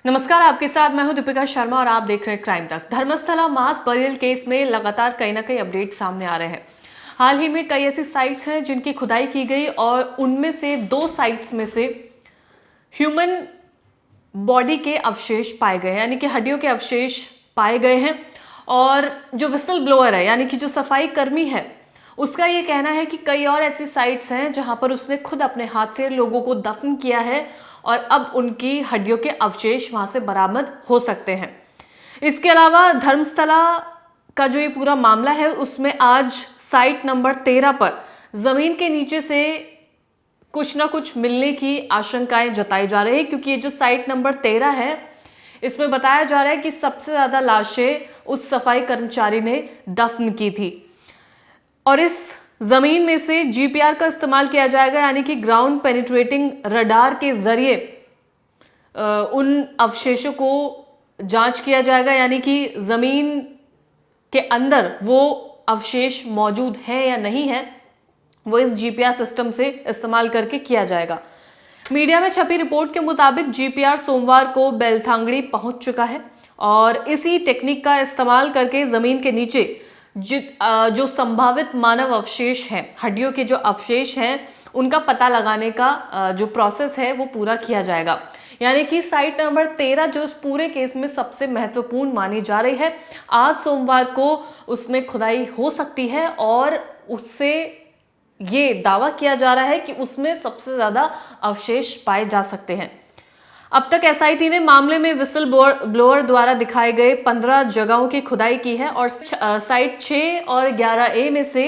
नमस्कार, आपके साथ मैं हूं दीपिका शर्मा और आप देख रहे हैं क्राइम तक। धर्मस्थला मास बरियल केस में लगातार कई ना कई अपडेट सामने आ रहे हैं। हाल ही में कई ऐसी साइट्स हैं जिनकी खुदाई की गई और उनमें से 2 साइट्स में से ह्यूमन बॉडी के अवशेष पाए गए हैं, यानी कि हड्डियों के अवशेष पाए गए हैं। और जो विसल ब्लोअर है, यानी कि जो सफाई कर्मी है, उसका ये कहना है कि कई और ऐसी साइट्स हैं जहां पर उसने खुद अपने हाथ से लोगों को दफन किया है और अब उनकी हड्डियों के अवशेष वहां से बरामद हो सकते हैं। इसके अलावा धर्मस्थला का जो ये पूरा मामला है उसमें आज साइट नंबर 13 पर जमीन के नीचे से कुछ ना कुछ मिलने की आशंकाएं जताई जा रही है, क्योंकि ये जो साइट नंबर 13 है इसमें बताया जा रहा है कि सबसे ज्यादा लाशें उस सफाई कर्मचारी ने दफन की थी और इस जमीन में से जीपीआर का इस्तेमाल किया जाएगा, यानी कि ग्राउंड पेनिट्रेटिंग रडार के जरिए उन अवशेषों को जांच किया जाएगा, यानी कि जमीन के अंदर वो अवशेष मौजूद है या नहीं है, वो इस जीपीआर सिस्टम से इस्तेमाल करके किया जाएगा। मीडिया में छपी रिपोर्ट के मुताबिक जीपीआर सोमवार को बेलथांगड़ी पहुंच चुका है और इसी टेक्निक का इस्तेमाल करके जमीन के नीचे जो संभावित मानव अवशेष हैं, हड्डियों के जो अवशेष हैं, उनका पता लगाने का जो प्रोसेस है वो पूरा किया जाएगा। यानी कि साइट नंबर 13 जो इस पूरे केस में सबसे महत्वपूर्ण मानी जा रही है, आज सोमवार को उसमें खुदाई हो सकती है और उससे ये दावा किया जा रहा है कि उसमें सबसे ज्यादा अवशेष पाए जा सकते हैं। अब तक एसआईटी ने मामले में विसल ब्लोअर द्वारा दिखाए गए 15 जगहों की खुदाई की है और साइट 6 और 11A में से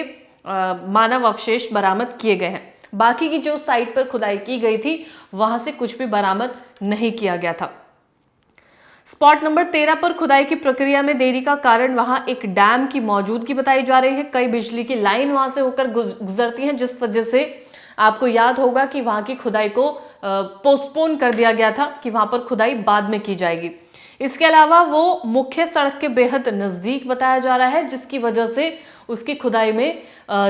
मानव अवशेष बरामद किए गए हैं। बाकी की जो साइट पर खुदाई की गई थी वहां से कुछ भी बरामद नहीं किया गया था। स्पॉट नंबर 13 पर खुदाई की प्रक्रिया में देरी का कारण वहां एक डैम की मौजूदगी बताई जा रही है। कई बिजली की लाइन वहां से होकर गुजरती हैं, जिस वजह से आपको याद होगा कि वहां की खुदाई को पोस्टपोन कर दिया गया था कि वहां पर खुदाई बाद में की जाएगी। इसके अलावा वो मुख्य सड़क के बेहद नजदीक बताया जा रहा है, जिसकी वजह से उसकी खुदाई में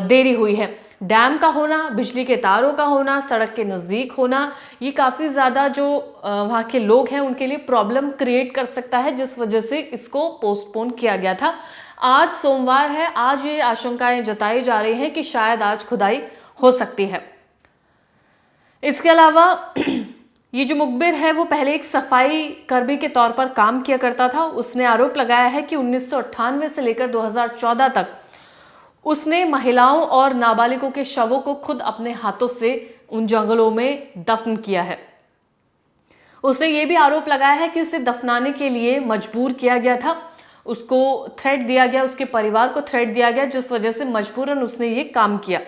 देरी हुई है। डैम का होना, बिजली के तारों का होना, सड़क के नजदीक होना, ये काफी ज्यादा जो वहां के लोग हैं उनके लिए प्रॉब्लम क्रिएट कर सकता है, जिस वजह से इसको पोस्टपोन किया गया था। आज सोमवार है, आज ये आशंकाएं जताई जा रही हैं कि शायद आज खुदाई हो सकती है। इसके अलावा ये जो मुखबिर है वो पहले एक सफाई कर्मी के तौर पर काम किया करता था। उसने आरोप लगाया है कि 1998 से लेकर 2014 तक उसने महिलाओं और नाबालिगों के शवों को खुद अपने हाथों से उन जंगलों में दफन किया है। उसने ये भी आरोप लगाया है कि उसे दफनाने के लिए मजबूर किया गया था, उसको थ्रेट दिया गया, उसके परिवार को थ्रेट दिया गया, जिस वजह से मजबूरन उसने ये काम किया।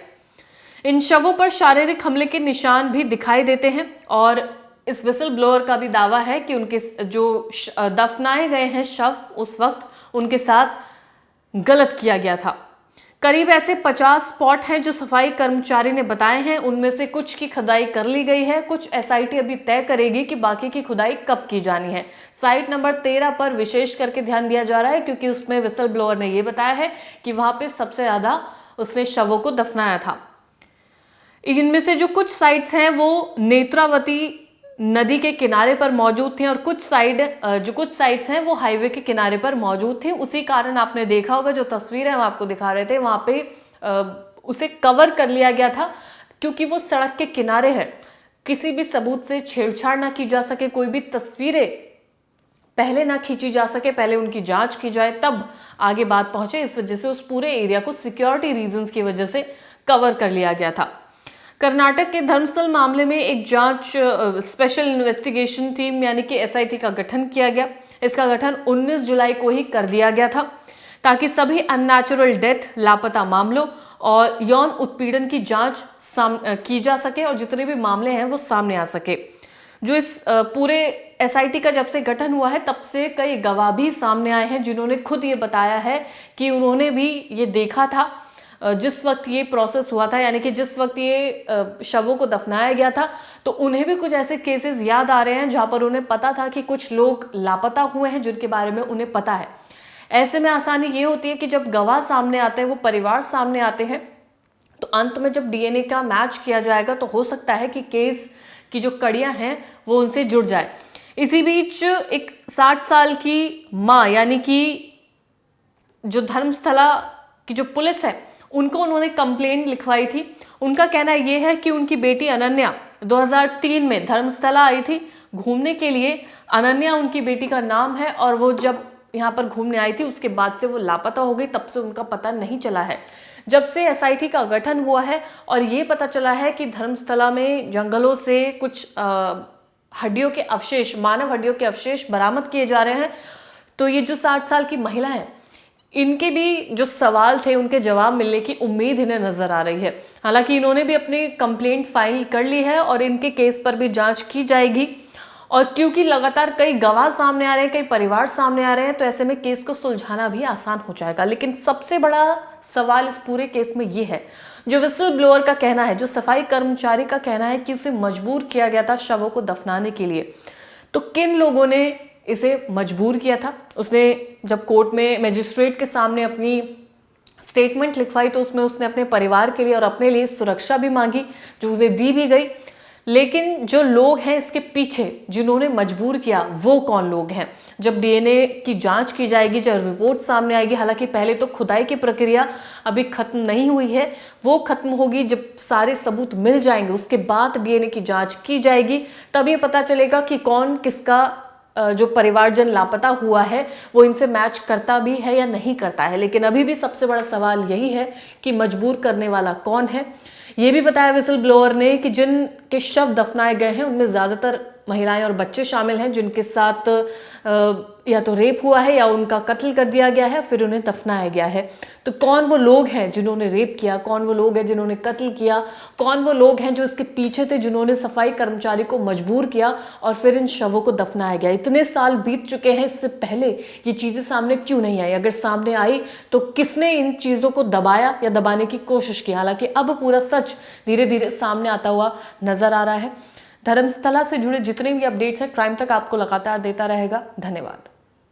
इन शवों पर शारीरिक हमले के निशान भी दिखाई देते हैं और इस विसल ब्लोअर का भी दावा है कि उनके जो दफनाए गए हैं शव, उस वक्त उनके साथ गलत किया गया था। करीब ऐसे 50 स्पॉट हैं जो सफाई कर्मचारी ने बताए हैं। उनमें से कुछ की खुदाई कर ली गई है, कुछ एसआईटी अभी तय करेगी कि बाकी की खुदाई कब की जानी है। साइट नंबर 13 पर विशेष करके ध्यान दिया जा रहा है क्योंकि उसमें विसल ब्लोअर ने यह बताया है कि वहां पे सबसे ज्यादा उसने शवों को दफनाया था। इनमें से जो कुछ साइट्स हैं वो नेत्रावती नदी के किनारे पर मौजूद थी और कुछ साइट्स हैं वो हाईवे के किनारे पर मौजूद थी। उसी कारण आपने देखा होगा, जो तस्वीर है हम आपको दिखा रहे थे, वहां पे उसे कवर कर लिया गया था क्योंकि वो सड़क के किनारे है। किसी भी सबूत से छेड़छाड़ ना की जा सके, कोई भी तस्वीरें पहले ना खींची जा सके, पहले उनकी जांच की जाए तब आगे बात पहुंचे। इस वजह से उस पूरे एरिया को सिक्योरिटी रीजंस की वजह से कवर कर लिया गया था। कर्नाटक के धर्मस्थल मामले में एक जांच स्पेशल इन्वेस्टिगेशन टीम यानी कि एसआईटी का गठन किया गया। इसका गठन 19 जुलाई को ही कर दिया गया था ताकि सभी अननेचुरल डेथ, लापता मामलों और यौन उत्पीड़न की जांच की जा सके और जितने भी मामले हैं वो सामने आ सके। जो इस पूरे एसआईटी का जब से गठन हुआ है तब से कई गवाह भी सामने आए हैं जिन्होंने खुद ये बताया है कि उन्होंने भी ये देखा था जिस वक्त ये प्रोसेस हुआ था, यानी कि जिस वक्त ये शवों को दफनाया गया था, तो उन्हें भी कुछ ऐसे केसेस याद आ रहे हैं जहां पर उन्हें पता था कि कुछ लोग लापता हुए हैं जिनके बारे में उन्हें पता है। ऐसे में आसानी ये होती है कि जब गवाह सामने आते हैं, वो परिवार सामने आते हैं, तो अंत में जब डीएनए का मैच किया जाएगा तो हो सकता है कि केस की जो कड़ियां हैं वो उनसे जुड़ जाए। इसी बीच एक 60 साल की मां यानी कि जो धर्मस्थला की जो पुलिस है उनको उन्होंने कंप्लेंट लिखवाई थी। उनका कहना यह है कि उनकी बेटी अनन्या 2003 में धर्मस्थला आई थी घूमने के लिए। अनन्या उनकी बेटी का नाम है और वो जब यहाँ पर घूमने आई थी उसके बाद से वो लापता हो गई, तब से उनका पता नहीं चला है। जब से एसआईटी का गठन हुआ है और ये पता चला है कि धर्मस्थला में जंगलों से कुछ हड्डियों के अवशेष, मानव हड्डियों के अवशेष बरामद किए जा रहे हैं, तो ये जो 60 साल की महिला है इनके भी जो सवाल थे उनके जवाब मिलने की उम्मीद इन्हें नजर आ रही है। हालांकि इन्होंने भी अपनी कंप्लेंट फाइल कर ली है और इनके केस पर भी जांच की जाएगी। और क्योंकि लगातार कई गवाह सामने आ रहे हैं, कई परिवार सामने आ रहे हैं, तो ऐसे में केस को सुलझाना भी आसान हो जाएगा। लेकिन सबसे बड़ा सवाल इस पूरे केस में ये है, जो विसल ब्लोअर का कहना है, जो सफाई कर्मचारी का कहना है कि उसे मजबूर किया गया था शवों को दफनाने के लिए, तो किन लोगों ने इसे मजबूर किया था? उसने जब कोर्ट में मजिस्ट्रेट के सामने अपनी स्टेटमेंट लिखवाई तो उसमें उसने अपने परिवार के लिए और अपने लिए सुरक्षा भी मांगी, जो उसे दी भी गई। लेकिन जो लोग हैं इसके पीछे जिन्होंने मजबूर किया, वो कौन लोग हैं? जब डीएनए की जांच की जाएगी, जब रिपोर्ट सामने आएगी, हालांकि पहले तो खुदाई की प्रक्रिया अभी खत्म नहीं हुई है, वो खत्म होगी जब सारे सबूत मिल जाएंगे, उसके बाद डीएनए की जांच की जाएगी। तब ये पता चलेगा कि कौन किसका जो परिवारजन लापता हुआ है वो इनसे मैच करता भी है या नहीं करता है। लेकिन अभी भी सबसे बड़ा सवाल यही है कि मजबूर करने वाला कौन है। ये भी बताया विसल ब्लोअर ने कि जिन के शव दफनाए गए हैं उनमें ज्यादातर महिलाएं और बच्चे शामिल हैं, जिनके साथ या तो रेप हुआ है या उनका कत्ल कर दिया गया है, फिर उन्हें दफनाया गया है। तो कौन वो लोग हैं जिन्होंने रेप किया, कौन वो लोग हैं जिन्होंने कत्ल किया, कौन वो लोग हैं जो इसके पीछे थे, जिन्होंने सफाई कर्मचारी को मजबूर किया और फिर इन शवों को दफनाया गया? इतने साल बीत चुके हैं, इससे पहले ये चीजें सामने क्यों नहीं आई? अगर सामने आई तो किसने इन चीजों को दबाया या दबाने की कोशिश की? हालांकि अब पूरा सच धीरे धीरे सामने आता हुआ नजर आ रहा है। धर्मस्थला से जुड़े जितने भी अपडेट्स हैं क्राइम तक आपको लगातार देता रहेगा। धन्यवाद।